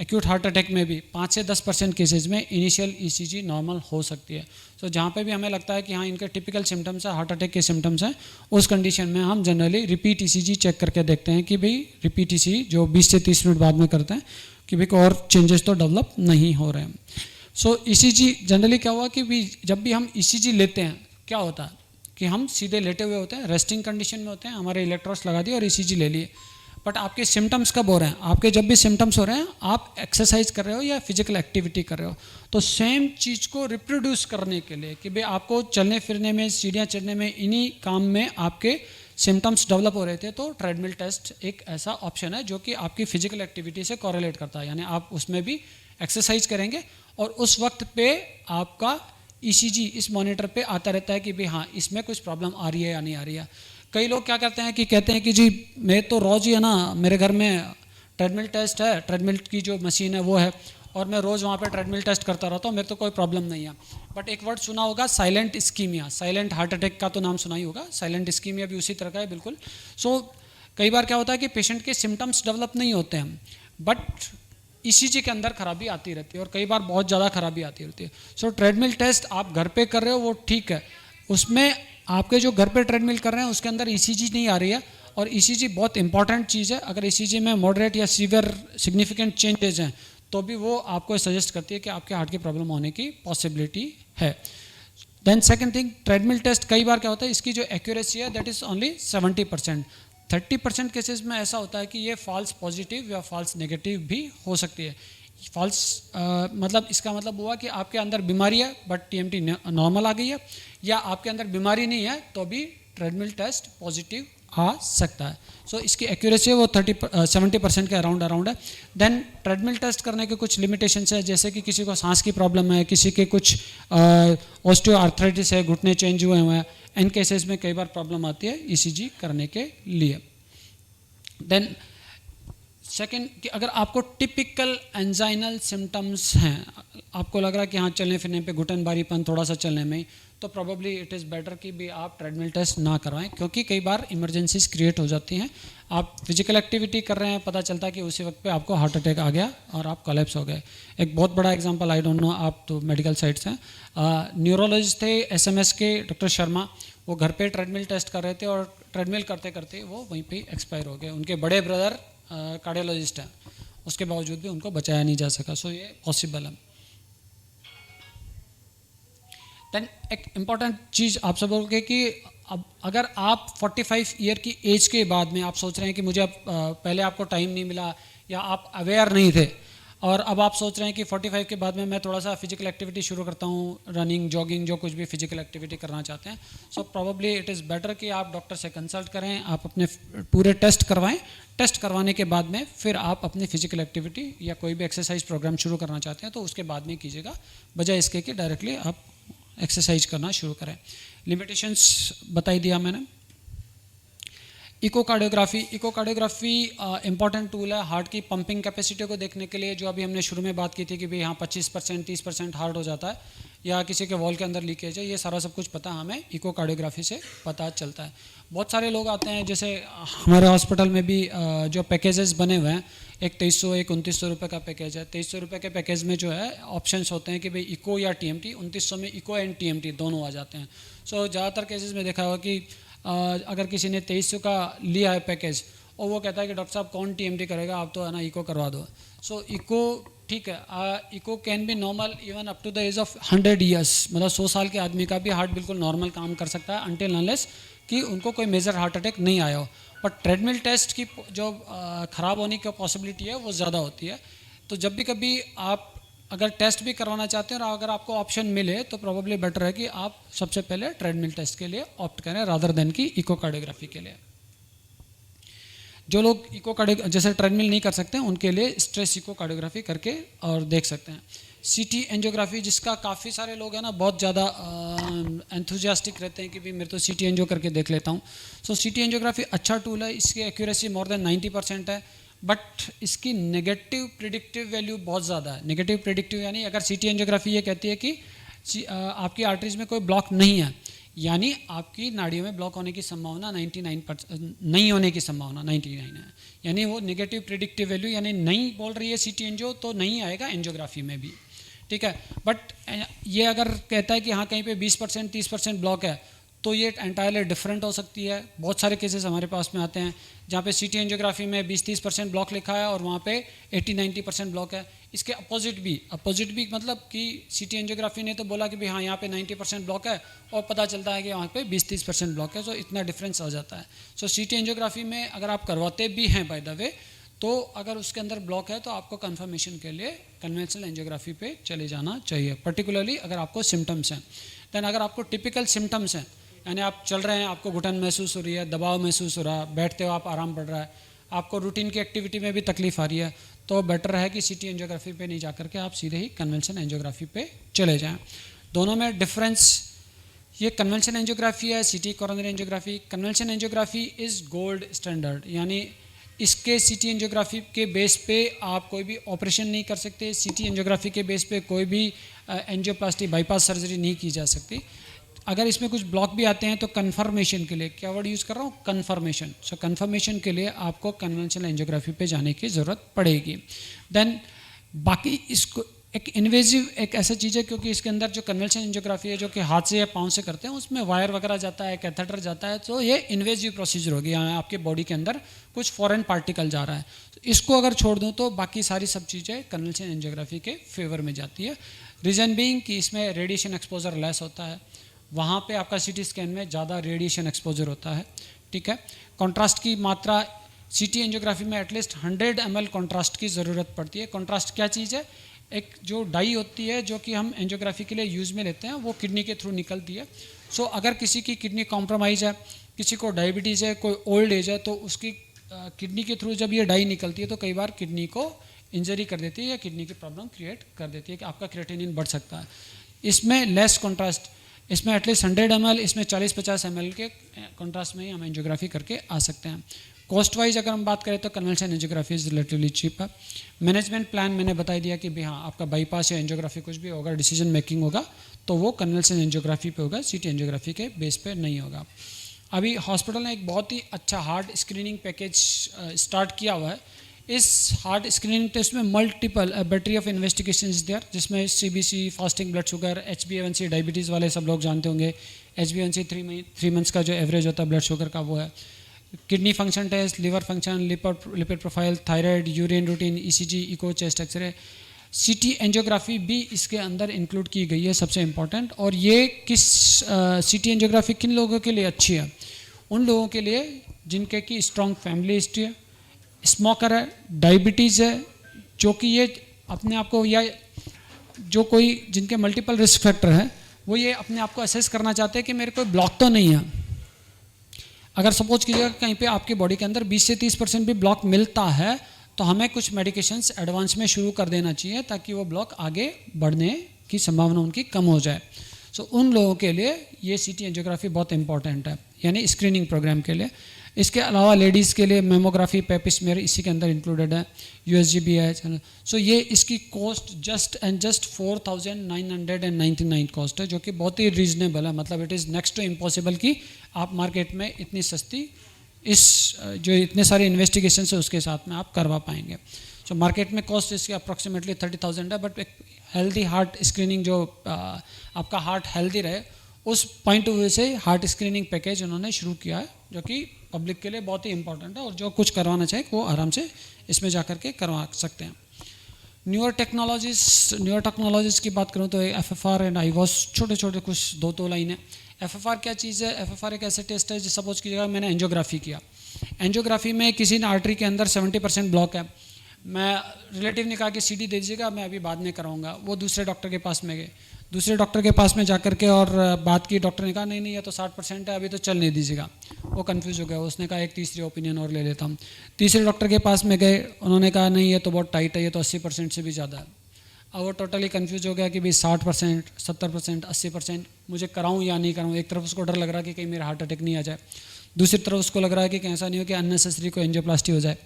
acute heart attack में भी 5 से 10% केसेज में इनिशियल ईसीजी नॉर्मल हो सकती है। तो जहाँ पे भी हमें लगता है कि हाँ इनके टिपिकल सिम्टम्स है, हार्ट अटैक के सिम्टम्स हैं, उस कंडीशन में हम जनरली रिपीट ईसीजी चेक करके देखते हैं कि भाई रिपीट ईसीजी जो 20 से 30 मिनट बाद में करते हैं कि भाई और चेंजेस तो डेवलप नहीं हो रहे हैं। सो ईसीजी जनरली क्या हुआ कि भी जब भी हम ईसीजी लेते हैं क्या होता है कि हम सीधे लेटे हुए होते हैं, रेस्टिंग कंडीशन में होते हैं, हमारे इलेक्ट्रोड्स लगा दिए और ईसीजी ले लिए। बट आपके सिम्टम्स कब हो रहे हैं, आपके जब भी सिम्टम्स हो रहे हैं आप एक्सरसाइज कर रहे हो या फिजिकल एक्टिविटी कर रहे हो, तो सेम चीज़ को रिप्रोड्यूस करने के लिए कि भाई आपको चलने फिरने में, सीढ़ियाँ चढ़ने में, इन्हीं काम में आपके सिम्टम्स डेवलप हो रहे थे, तो ट्रेडमिल टेस्ट एक ऐसा ऑप्शन है जो कि आपकी फिजिकल एक्टिविटी से कॉरेलेट करता है। यानी आप उसमें भी एक्सरसाइज करेंगे और उस वक्त पे आपका ईसीजी इस मॉनिटर पे आता रहता है कि भाई हाँ इसमें कुछ प्रॉब्लम आ रही है या नहीं आ रही है। कई लोग क्या करते हैं कि कहते हैं कि जी मैं तो रोज़ ही है ना, मेरे घर में ट्रेडमिल टेस्ट है, ट्रेडमिल की जो मशीन है वो है और मैं रोज़ वहाँ पे ट्रेडमिल टेस्ट करता रहता हूँ, मेरे तो कोई प्रॉब्लम नहीं है। बट एक वर्ड सुना होगा silent ischaemia, silent heart attack का तो नाम सुना ही होगा, साइलेंट इस्कीमिया भी उसी तरह का है बिल्कुल। सो कई बार क्या होता है कि पेशेंट के सिम्टम्स डेवलप नहीं होते हैं बट ईसीजी के अंदर खराबी आती रहती है और कई बार बहुत ज़्यादा खराबी आती रहती है। सो ट्रेडमिल टेस्ट आप घर पे कर रहे हो वो ठीक है, उसमें आपके जो घर पे ट्रेडमिल कर रहे हैं उसके अंदर ईसीजी नहीं आ रही है, और ईसीजी बहुत इंपॉर्टेंट चीज़ है। अगर ईसीजी में मॉडरेट या सीवियर सिग्निफिकेंट चेंजेस हैं तो भी वो आपको सजेस्ट करती है कि आपके हार्ट की प्रॉब्लम होने की पॉसिबिलिटी है। Then second thing, treadmill test कई बार क्या होता है इसकी जो एक्यूरेसी है दैट इज़ ओनली 70%। 30% केसेस में ऐसा होता है कि ये फॉल्स पॉजिटिव या फॉल्स नेगेटिव भी हो सकती है। फॉल्स मतलब इसका मतलब हुआ कि आपके अंदर बीमारी है बट टीएमटी नॉर्मल आ गई है, या आपके अंदर बीमारी नहीं है तो भी ट्रेडमिल टेस्ट पॉजिटिव आ सकता है। सो इसकी एक्यूरेसी वो 70% के अराउंड है। देन ट्रेडमिल टेस्ट करने के कुछ लिमिटेशंस है, जैसे कि किसी को सांस की प्रॉब्लम है, किसी के कुछ ऑस्टियोआर्थराइटिस है, घुटने चेंज हुए हैं, इन केसेस में कई बार प्रॉब्लम आती है ईसीजी करने के लिए। देन सेकेंड कि अगर आपको टिपिकल एंजाइनल सिम्टम्स हैं, आपको लग रहा है कि हाँ चलने फिरने पे घुटन भारीपन थोड़ा सा चलने में, तो प्रोबेबली इट इज़ बेटर कि भी आप ट्रेडमिल टेस्ट ना करवाएं, क्योंकि कई बार इमरजेंसीज क्रिएट हो जाती हैं। आप फिजिकल एक्टिविटी कर रहे हैं, पता चलता है कि उसी वक्त पे आपको हार्ट अटैक आ गया और आप कोलैप्स हो गए। एक बहुत बड़ा एग्जांपल, आई डोंट नो, आप तो मेडिकल साइड से न्यूरोलॉजिस्ट थे एसएमएस के डॉक्टर शर्मा, वो घर पे ट्रेडमिल टेस्ट कर रहे थे और ट्रेडमिल करते करते वो वहीं पे एक्सपायर हो गए। उनके बड़े ब्रदर कार्डियोलॉजिस्ट हैं, उसके बावजूद भी उनको बचाया नहीं जा सका। सो ये पॉसिबल है। देन एक इम्पॉर्टेंट चीज़ आप सब बोलोगे कि अब अगर आप 45 ईयर की एज के बाद में आप सोच रहे हैं कि मुझे अब पहले आपको टाइम नहीं मिला या आप अवेयर नहीं थे और अब आप सोच रहे हैं कि 45 के बाद में मैं थोड़ा सा फिजिकल एक्टिविटी शुरू करता हूँ, रनिंग, जॉगिंग, जो कुछ भी फिजिकल एक्टिविटी करना चाहते हैं, so probably it is better कि आप डॉक्टर से कंसल्ट करें, आप अपने पूरे टेस्ट करवाएं। टेस्ट करवाने के बाद में फिर आप अपनी फिजिकल एक्टिविटी या कोई भी एक्सरसाइज प्रोग्राम शुरू करना चाहते हैं तो उसके बाद में कीजिएगा, बजाय इसके कि डायरेक्टली आप एक्सरसाइज करना शुरू करें। लिमिटेशंस बताई दिया मैंने। इकोकार्डियोग्राफी इंपॉर्टेंट टूल है हार्ट की पंपिंग कैपेसिटी को देखने के लिए, जो अभी हमने शुरू में बात की थी कि भाई यहाँ 25% 30% हार्ट हो जाता है या किसी के वॉल के अंदर लीकेज है, ये सारा सब कुछ पता हमें इकोकार्डियोग्राफी से पता चलता है। बहुत सारे लोग आते हैं, जैसे हमारे हॉस्पिटल में भी जो पैकेजेस बने हुए हैं, एक 2300 एक 2900 रुपये का पैकेज है। 2300 रुपये के पैकेज में जो है ऑप्शंस होते हैं कि भाई इको या टीएमटी, 2900 में इको एंड टीएमटी दोनों आ जाते हैं। सो ज़्यादातर केसेस में देखा होगा कि अगर किसी ने 2300 का लिया है पैकेज और वो कहता है कि डॉक्टर साहब कौन टीएमटी करेगा, आप तो है ना इको करवा दो। सो इको ठीक है, echo can be normal even up to the age of 100 years, मतलब 100 साल के आदमी का भी हार्ट बिल्कुल नॉर्मल काम कर सकता है अनटिल अनलेस कि उनको कोई मेजर हार्ट अटैक नहीं आया हो। बट ट्रेडमिल टेस्ट की जो ख़राब होने की पॉसिबिलिटी है वो ज़्यादा होती है। तो जब भी कभी आप अगर टेस्ट भी करवाना चाहते हैं और अगर आपको ऑप्शन मिले तो प्रोबेबली बेटर है कि आप सबसे पहले ट्रेडमिल टेस्ट के लिए ऑप्ट करें रादर देन की इकोकार्डियोग्राफी के लिए। जो लोग इकोकार्डियो जैसे ट्रेडमिल नहीं कर सकते हैं उनके लिए स्ट्रेस इकोकार्डियोग्राफी करके और देख सकते हैं। सीटी एंजियोग्राफी, जिसका काफ़ी सारे लोग हैं ना बहुत ज़्यादा एंथुजियास्टिक रहते हैं कि भाई मेरे तो सीटी एंजियो करके देख लेता हूँ। सो सीटी एंजियोग्राफी अच्छा टूल है, इसकी एक्यूरेसी मोर देन 90% है, बट इसकी नेगेटिव प्रिडिक्टिव वैल्यू बहुत ज़्यादा है। नेगेटिव प्रिडिक्टिव यानी अगर सीटी एंजियोग्राफी ये कहती है कि आपकी आर्टरीज में कोई ब्लॉक नहीं है, यानी आपकी नाड़ियों में ब्लॉक होने की संभावना 99%, नहीं होने की संभावना 99 है, यानी वो नेगेटिव प्रिडिक्टिव वैल्यू यानी नहीं बोल रही है सीटी एंजियो तो नहीं आएगा एंजियोग्राफी में भी, ठीक है। बट ये अगर कहता है कि हाँ कहीं पे 20% 30% ब्लॉक है तो ये एंटायरली डिफरेंट हो सकती है। बहुत सारे केसेस हमारे पास में आते हैं जहाँ पे सीटी एंजियोग्राफी में 20-30% ब्लॉक लिखा है और वहाँ पे 80-90% ब्लॉक है। इसके अपोजिट भी मतलब कि सीटी एंजियोग्राफी ने तो बोला कि भाई हाँ यहाँ पे 90% ब्लॉक है और पता चलता है कि वहाँ पे 20-30% ब्लॉक है, तो इतना डिफरेंस आ जाता है। सो सीटी एंजियोग्राफी में अगर आप करवाते भी हैं बाय द वे, तो अगर उसके अंदर ब्लॉक है तो आपको कंफर्मेशन के लिए कन्वेंशनल एंजियोग्राफी पे चले जाना चाहिए, पर्टिकुलरली अगर आपको सिम्टम्स हैं। देन अगर आपको टिपिकल सिम्टम्स हैं, यानी आप चल रहे हैं, आपको घुटन महसूस हो रही है, दबाव महसूस हो रहा है, बैठते हो आप आराम पड़ रहा है, आपको रूटीन की एक्टिविटी में भी तकलीफ आ रही है, तो बेटर है कि सीटी एंजियोग्राफी पे नहीं जाकर के आप सीधे ही कन्वेंशनल एंजियोग्राफी पे चले जाएं। दोनों में डिफरेंस, ये कन्वेंशनल एंजियोग्राफी है, सीटी coronary angiography. Conventional angiography is gold standard, यानी इसके सीटी एंजियोग्राफी के बेस पे आप कोई भी ऑपरेशन नहीं कर सकते, सीटी एंजियोग्राफी के बेस पे कोई भी एंजियोप्लास्टी बाईपास सर्जरी नहीं की जा सकती। अगर इसमें कुछ ब्लॉक भी आते हैं तो कन्फर्मेशन के लिए, क्या वर्ड यूज़ कर रहा हूँ, कन्फर्मेशन। सो कन्फर्मेशन के लिए आपको कन्वेंशनल एंजियोग्राफी पे जाने की ज़रूरत पड़ेगी। देन बाकी इसको एक इन्वेजिव एक ऐसा चीज़ है, क्योंकि इसके अंदर जो कन्वेंशनल एंजियोग्राफी है जो कि हाथ से या पाँव से करते हैं उसमें वायर वगैरह जाता है, कैथेटर जाता है, तो ये इन्वेजिव प्रोसीजर होगी, यहाँ आपके बॉडी के अंदर कुछ फॉरेन पार्टिकल जा रहा है। इसको अगर छोड़ दूँ तो बाकी सारी सब चीज़ें कन्वेंशनल एंजियोग्राफी के फेवर में जाती है। रीज़न बीइंग कि इसमें रेडिएशन एक्सपोजर लेस होता है, वहाँ पे आपका सीटी स्कैन में ज़्यादा रेडिएशन एक्सपोजर होता है, ठीक है। कॉन्ट्रास्ट की मात्रा सीटी एंजियोग्राफी में एटलीस्ट 100 ml कॉन्ट्रास्ट की ज़रूरत पड़ती है। कॉन्ट्रास्ट क्या चीज़ है, एक जो डाई होती है जो कि हम एंजियोग्राफी के लिए यूज़ में लेते हैं, वो किडनी के थ्रू निकलती है। सो अगर किसी की किडनी कॉम्प्रोमाइज़ है, किसी को डायबिटीज़ है, कोई ओल्ड एज है, तो उसकी किडनी के थ्रू जब ये डाई निकलती है तो कई बार किडनी को इंजरी कर देती है या किडनी की प्रॉब्लम क्रिएट कर देती है कि आपका क्रिएटिनिन बढ़ सकता है। इसमें लेस कॉन्ट्रास्ट, इसमें एटलीस्ट 100 ml, इसमें 40-50 ml के कॉन्ट्रास्ट में ही हम एंजियोग्राफी करके आ सकते हैं। कॉस्ट वाइज अगर हम बात करें तो conventional angiography is relatively cheap है। मैनेजमेंट प्लान मैंने बता दिया कि भाई हाँ आपका बाईपास या एंजियोग्राफी कुछ भी होगा, डिसीजन मेकिंग होगा तो वो कन्वेंशनल एंजियोग्राफी पे होगा, सीटी एंजियोग्राफी के बेस पे नहीं होगा। अभी हॉस्पिटल ने एक बहुत ही अच्छा हार्ट स्क्रीनिंग पैकेज स्टार्ट किया हुआ है। इस हार्ट स्क्रीनिंग टेस्ट में multiple battery of investigation is there, जिसमें CBC, fasting blood sugar, HbA1c, diabetes वाले सब लोग जानते होंगे। HbA1c 3 मंथ्स का जो एवरेज होता है ब्लड शुगर का वो है। Kidney function test, liver function, lipid profile, thyroid, urine routine, ECG, echo, chest x-ray, CT angiography भी इसके अंदर इंक्लूड की गई है, सबसे इम्पॉर्टेंट। और ये किस सीटी एंजियोग्राफी किन लोगों के लिए अच्छी है, उन लोगों के लिए जिनके की स्ट्रॉन्ग फैमिली हिस्ट्री है, स्मोकर है, डायबिटीज़ है, जो कि ये अपने आप को, या जो कोई जिनके मल्टीपल रिस्क फैक्टर है वो ये अपने आप को असेस करना चाहते हैं कि मेरे कोई ब्लॉक तो नहीं है। अगर सपोज कीजिएगा कहीं पे आपकी बॉडी के अंदर 20 से 30% भी ब्लॉक मिलता है तो हमें कुछ मेडिकेशंस एडवांस में शुरू कर देना चाहिए ताकि वो ब्लॉक आगे बढ़ने की संभावना उनकी कम हो जाए। सो उन लोगों के लिए ये सीटी एंजियोग्राफी बहुत इंपॉर्टेंट है, यानी स्क्रीनिंग प्रोग्राम के लिए। इसके अलावा लेडीज़ के लिए मेमोग्राफी, पेपिस्मेयर इसी के अंदर इंक्लूडेड है, यूएसजी भी है। सो ये इसकी कॉस्ट जस्ट 4,999 कॉस्ट है, जो कि बहुत ही रीजनेबल है। मतलब it is next to impossible कि आप मार्केट में इतनी सस्ती इस जो इतने सारे इन्वेस्टिगेशन है उसके साथ में आप करवा पाएंगे। सो मार्केट में कॉस्ट इसकी अप्रॉक्सीमेटली 30,000 है, बट एक हेल्दी हार्ट स्क्रीनिंग जो आपका हार्ट हेल्दी रहे उस पॉइंट ऑफ व्यू से हार्ट स्क्रीनिंग पैकेज उन्होंने शुरू किया है, जो कि पब्लिक के लिए बहुत ही इंपॉर्टेंट है, और जो कुछ करवाना चाहे वो आराम से इसमें जा कर के करवा सकते हैं। न्यूअर टेक्नोलॉजीज़ की बात करूँ तो FFR एंड IVOS छोटे छोटे कुछ 2 लाइन है। FFR क्या चीज़ है? FFR एक ऐसे टेस्ट है, जो सपोज कीजिएगा मैंने एंजियोग्राफी किया, एंजियोग्राफी में किसी ने आर्टरी के अंदर 70% ब्लॉक है, मैं रिलेटिव ने कहा कि CD दे दीजिएगा, मैं अभी बाद में कराऊंगा। वो दूसरे डॉक्टर के पास में गए, दूसरे डॉक्टर के पास में जाकर के और बात की, डॉक्टर ने कहा नहीं नहीं ये तो 60% है, अभी तो चल नहीं दीजिएगा। वो कंफ्यूज हो गया, उसने कहा एक तीसरी ओपिनियन और ले लेता हूँ। तीसरे डॉक्टर के पास में गए, उन्होंने कहा नहीं ये तो बहुत टाइट है, ये तो 80% से भी ज़्यादा है। अब वो टोटली कंफ्यूज हो गया कि भाई 60%, 70%, 80% मुझे कराऊँ या नहीं कराऊँ। एक तरफ उसको डर लग रहा है कि कहीं मेरा हार्ट अटैक नहीं आ जाए, दूसरी तरफ उसको लग रहा है कि ऐसा नहीं हो कि अननेसेसरी को एंजियोप्लास्टी हो जाए।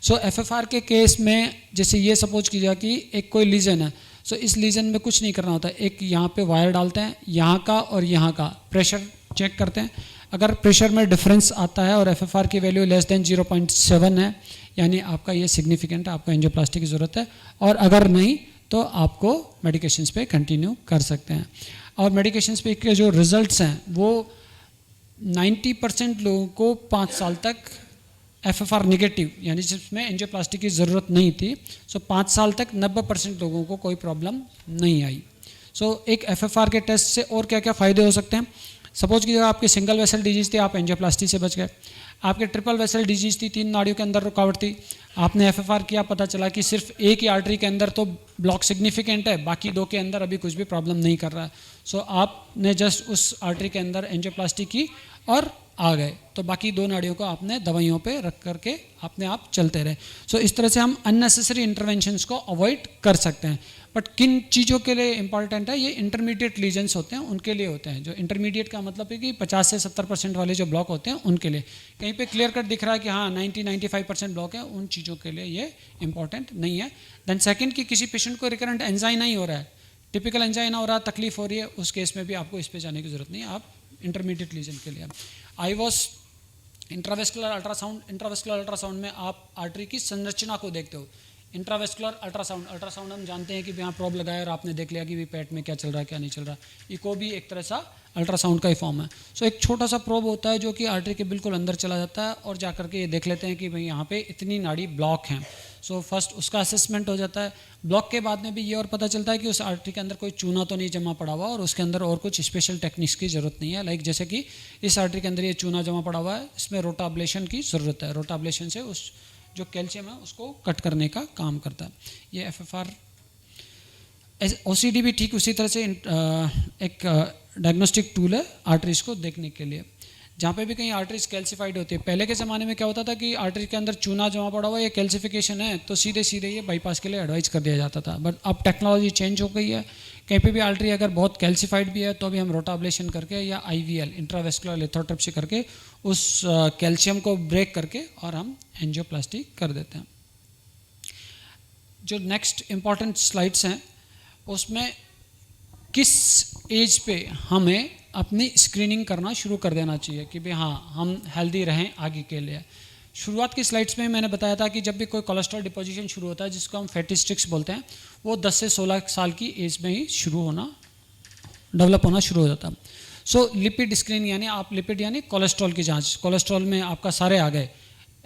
सो FFR के केस में जैसे ये सपोज कीजिए कि एक कोई लीजन है, सो इस लीजन में कुछ नहीं करना होता, एक यहाँ पे वायर डालते हैं, यहाँ का और यहाँ का प्रेशर चेक करते हैं। अगर प्रेशर में डिफरेंस आता है और FFR की वैल्यू लेस देन 0.7 है, यानी आपका ये सिग्निफिकेंट है, आपको एंजियोप्लास्टी की ज़रूरत है, और अगर नहीं तो आपको मेडिकेशंस पे कंटिन्यू कर सकते हैं। और मेडिकेशंस पे के जो रिजल्ट्स हैं वो 90% लोगों को 5 साल तक FFR नेगेटिव, यानी जिसमें एंजियोप्लास्टी की ज़रूरत नहीं थी, सो 5 साल तक 90% लोगों को कोई प्रॉब्लम नहीं आई। सो एक FFR के टेस्ट से और क्या क्या फ़ायदे हो सकते हैं? सपोज कीजिए आपकी सिंगल वेसल डिजीज़ थी, आप एंजियोप्लास्टी से बच गए। आपके ट्रिपल वेसल डिजीज़ थी, 3 नाड़ियों के अंदर रुकावट थी, आपने FFR किया, पता चला कि सिर्फ एक ही आर्टरी के अंदर तो ब्लॉक सिग्निफिकेंट है, बाकी 2 के अंदर अभी कुछ भी प्रॉब्लम नहीं कर रहा है। सो आपने जस्ट उस आर्टरी के अंदर एंजियोप्लास्टी की और आ गए, तो बाकी 2 नाड़ियों को आपने दवाइयों पे रख करके अपने आप चलते रहे। सो इस तरह से हम अननेसेसरी इंटरवेंशंस को अवॉइड कर सकते हैं। बट किन चीज़ों के लिए इंपॉर्टेंट है? ये इंटरमीडिएट लीजन्स होते हैं उनके लिए होते हैं। जो इंटरमीडिएट का मतलब है कि 50 से 70% वाले जो ब्लॉक होते हैं उनके लिए। कहीं पे क्लियर कट दिख रहा है कि हाँ 90-95% ब्लॉक है, उन चीज़ों के लिए ये इंपॉर्टेंट नहीं है। देन सेकेंड कि किसी पेशेंट को रिकरेंट एंजाइना ही हो रहा है, टिपिकल एंजाइना हो रहा है, तकलीफ हो रही है, उस केस में भी आपको इस पर जाने की जरूरत नहीं है, आप इंटरमीडिएट लीजन के लिए। IVOS इंट्रावेस्कुलर अल्ट्रासाउंड में आप आर्टरी की संरचना को देखते हो। इंट्रावेस्कुलर अल्ट्रासाउंड हम जानते हैं कि यहाँ प्रोब लगाया और आपने देख लिया कि भी पेट में क्या चल रहा है क्या नहीं चल रहा। इको भी एक तरह सा अल्ट्रासाउंड का ही फॉर्म है। सो एक छोटा सा प्रोब होता है जो कि आर्टरी के बिल्कुल अंदर चला जाता है और जाकर के ये देख लेते हैं कि भाई यहाँ पे इतनी नाड़ी ब्लॉक हैं। सो फर्स्ट उसका असेसमेंट हो जाता है। ब्लॉक के बाद में भी ये और पता चलता है कि उस आर्टरी के अंदर कोई चूना तो नहीं जमा पड़ा हुआ और उसके अंदर और कुछ स्पेशल टेक्निक्स की ज़रूरत नहीं है। लाइक जैसे कि इस आर्टरी के अंदर ये चूना जमा पड़ा हुआ है, इसमें रोटाब्लेशन की ज़रूरत है। रोटाब्लेशन से उस जो कैल्शियम है उसको कट करने का काम करता है। ये FFR OCD भी ठीक उसी तरह से एक डायग्नोस्टिक टूल है आर्टरीज को देखने के लिए। जहाँ पे भी कहीं आर्टरीज कैल्सिफाइड होती है, पहले के ज़माने में क्या होता था कि आर्टरी के अंदर चूना जमा पड़ा हुआ है, ये कैल्सिफिकेशन है, तो सीधे सीधे ये बाईपास के लिए एडवाइस कर दिया जाता था। बट अब टेक्नोलॉजी चेंज हो गई है, कहीं पे भी आर्टरी अगर बहुत कैल्सिफाइड भी है तो भी हम रोटाब्लेशन करके या IVL इंट्रावेस्कुलर लिथोट्रिप्सी करके उस कैल्शियम को ब्रेक करके और हम एंजियोप्लास्टी कर देते हैं। जो नेक्स्ट इम्पॉर्टेंट स्लाइड्स हैं उसमें किस एज पे हमें अपनी स्क्रीनिंग करना शुरू कर देना चाहिए कि भाई हाँ हम हेल्दी रहें आगे के लिए। शुरुआत की स्लाइड्स में मैंने बताया था कि जब भी कोई कोलेस्ट्रॉल डिपोजिशन शुरू होता है जिसको हम फैटी स्ट्रिक्स बोलते हैं, वो 10 से 16 साल की एज में ही डेवलप होना शुरू हो जाता है। सो लिपिड स्क्रीनिंग यानी आप लिपिड यानी कोलेस्ट्रॉल की जांच, कोलेस्ट्रॉल में आपका सारे आ गए,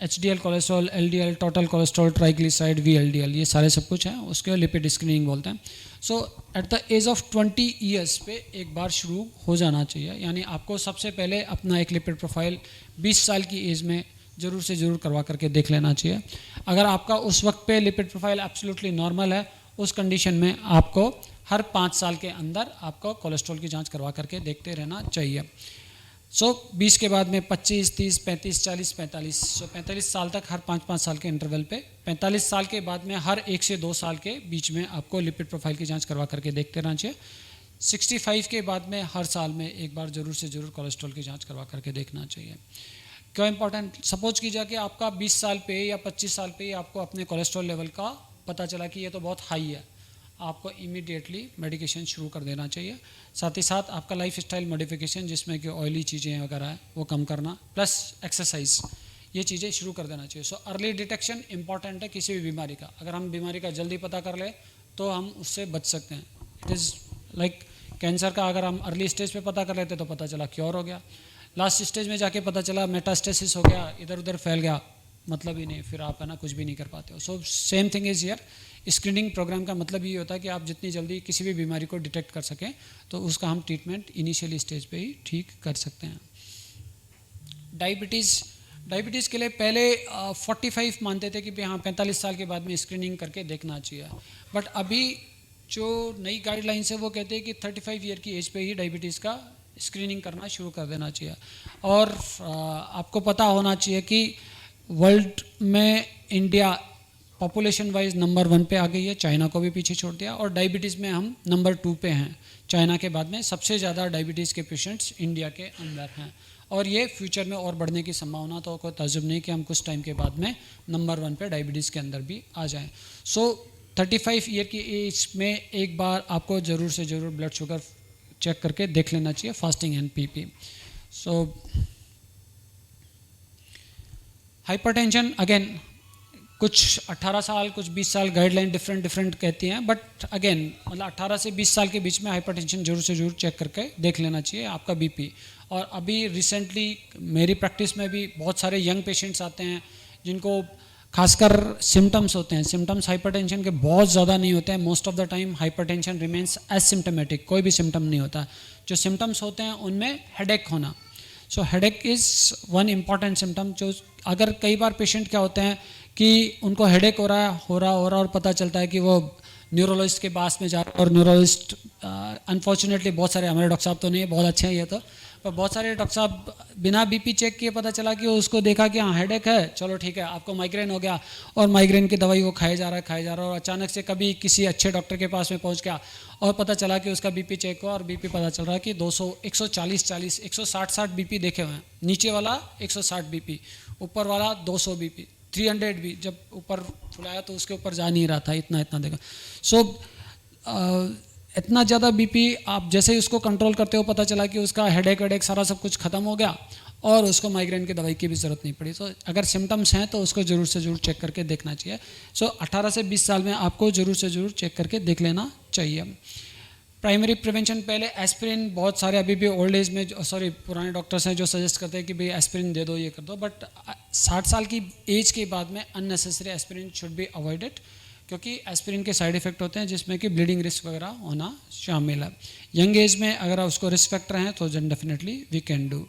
HDL cholesterol, LDL total cholesterol, triglyceride, VLDL, ये सारे सब कुछ हैं, उसके लिपिड स्क्रीनिंग बोलते हैं। So at the age of 20 years पे एक बार शुरू हो जाना चाहिए। यानी आपको सबसे पहले अपना एक लिपिड प्रोफाइल 20 साल की एज में ज़रूर से ज़रूर करवा करके देख लेना चाहिए। अगर आपका उस वक्त पे लिपिड प्रोफाइल एब्सोल्युटली नॉर्मल है, उस कंडीशन में आपको हर 5 साल के अंदर आपको कोलेस्ट्रॉल की जांच करवा करके देखते रहना चाहिए। सो 20 के बाद में 25, 30, 35, 40, 45, सो 45 साल तक हर 5-5 साल के इंटरवल पे, 45 साल के बाद में हर 1 से 2 साल के बीच में आपको लिपिड प्रोफाइल की जांच करवा करके देखते रहना चाहिए। 65 के बाद में हर साल में एक बार ज़रूर से ज़रूर कोलेस्ट्रॉल की जांच करवा करके देखना चाहिए। क्यों इम्पोर्टेंट? सपोज कीजिए कि आपका 20 साल पे या 25 साल पे आपको अपने कोलेस्ट्रॉल लेवल का पता चला कि ये तो बहुत हाई है, आपको इमीडिएटली मेडिकेशन शुरू कर देना चाहिए। साथ ही साथ आपका लाइफ स्टाइल मॉडिफिकेशन, जिसमें कि ऑयली चीज़ें वगैरह है वो कम करना, प्लस एक्सरसाइज, ये चीज़ें शुरू कर देना चाहिए। सो अर्ली डिटेक्शन इंपॉर्टेंट है किसी भी बीमारी का। अगर हम बीमारी का जल्दी पता कर ले तो हम उससे बच सकते हैं। इट इज़ लाइक कैंसर का अगर हम अर्ली स्टेज पे पता कर लेते तो पता चला क्योर हो गया, लास्ट स्टेज में जाके पता चला मेटास्टेसिस हो गया, इधर उधर फैल गया, मतलब ही नहीं, फिर आप है ना कुछ भी नहीं कर पाते हो। So same thing is here. Screening programme का मतलब ये होता है कि आप जितनी जल्दी किसी भी बीमारी को डिटेक्ट कर सकें तो उसका हम ट्रीटमेंट इनिशियली स्टेज पे ही ठीक कर सकते हैं। डायबिटीज़ के लिए पहले 45 मानते थे कि भाई हाँ 45 साल के बाद में स्क्रीनिंग करके देखना चाहिए, बट अभी जो नई गाइडलाइंस है वो कहते हैं कि 35 ईयर की एज पे ही डायबिटीज़ का स्क्रीनिंग करना शुरू कर देना चाहिए। और आपको पता होना चाहिए कि वर्ल्ड में इंडिया पॉपुलेशन वाइज नंबर 1 पे आ गई है, चाइना को भी पीछे छोड़ दिया, और डायबिटीज़ में हम नंबर 2 पे हैं। चाइना के बाद में सबसे ज़्यादा डायबिटीज़ के पेशेंट्स इंडिया के अंदर हैं, और ये फ्यूचर में और बढ़ने की संभावना तो कोई ताज्जुब नहीं कि हम कुछ टाइम के बाद में नंबर 1 पे डायबिटीज़ के अंदर भी आ जाएं। सो 35 ईयर की एज में एक बार आपको ज़रूर से ज़रूर ब्लड शुगर चेक करके देख लेना चाहिए, fasting and PP. So hypertension again कुछ 18 साल कुछ 20 साल गाइडलाइन डिफरेंट कहती हैं, बट अगेन मतलब 18 से 20 साल के बीच में हाइपरटेंशन जरूर से जरूर चेक करके देख लेना चाहिए आपका बीपी। और अभी रिसेंटली मेरी प्रैक्टिस में भी बहुत सारे यंग पेशेंट्स आते हैं जिनको खासकर सिम्टम्स होते हैं। सिम्टम्स हाइपरटेंशन के बहुत ज़्यादा नहीं होते हैं, most of the time hypertension remains asymptomatic, कोई भी सिम्टम नहीं होता। जो सिम्टम्स होते हैं उनमें हेडेक होना, so headache is one important symptom. जो अगर कई बार पेशेंट क्या होते हैं कि उनको हेडेक हो रहा और पता चलता है कि वो न्यूरोलॉजिस्ट के पास में जा रहा है, और न्यूरोलॉजिस्ट अनफॉर्चुनेटली बहुत सारे, हमारे डॉक्टर साहब तो नहीं है, बहुत अच्छे हैं ये तो, पर बहुत सारे डॉक्टर साहब बिना बीपी चेक किए पता चला कि उसको देखा कि हाँ हेडेक है, चलो ठीक है आपको माइग्रेन हो गया, और माइग्रेन की दवाई वो खाए जा रहा है, और अचानक से कभी किसी अच्छे डॉक्टर के पास में पहुंच गया और पता चला कि उसका बीपी चेक हुआ और बीपी पता चल रहा है कि 200 140 160 बीपी देखे हुए हैं। नीचे वाला 160 बीपी, ऊपर वाला 200 बीपी, 300 भी जब ऊपर फुलाया तो उसके ऊपर जा नहीं रहा था, इतना देखा। सो इतना ज़्यादा बीपी आप जैसे ही उसको कंट्रोल करते हो पता चला कि उसका हेडेक वेडेक सारा सब कुछ ख़त्म हो गया और उसको माइग्रेन की दवाई की भी ज़रूरत नहीं पड़ी। तो अगर सिम्टम्स हैं तो उसको ज़रूर से ज़रूर चेक करके देखना चाहिए। सो 18 से 20 साल में आपको ज़रूर से ज़रूर चेक करके देख लेना चाहिए। प्राइमरी प्रिवेंशन पहले एस्पिरिन, बहुत सारे अभी भी ओल्ड एज में पुराने डॉक्टर्स हैं जो सजेस्ट करते हैं कि भाई एस्पिरिन दे दो, ये कर दो, बट 60 साल की एज के बाद में unnecessary aspirin should be avoided, क्योंकि एस्पिरिन के साइड इफेक्ट होते हैं जिसमें कि ब्लीडिंग रिस्क वगैरह होना शामिल है। यंग एज में अगर उसको रिस्क फैक्टर हैं तो डेफिनेटली वी कैन डू।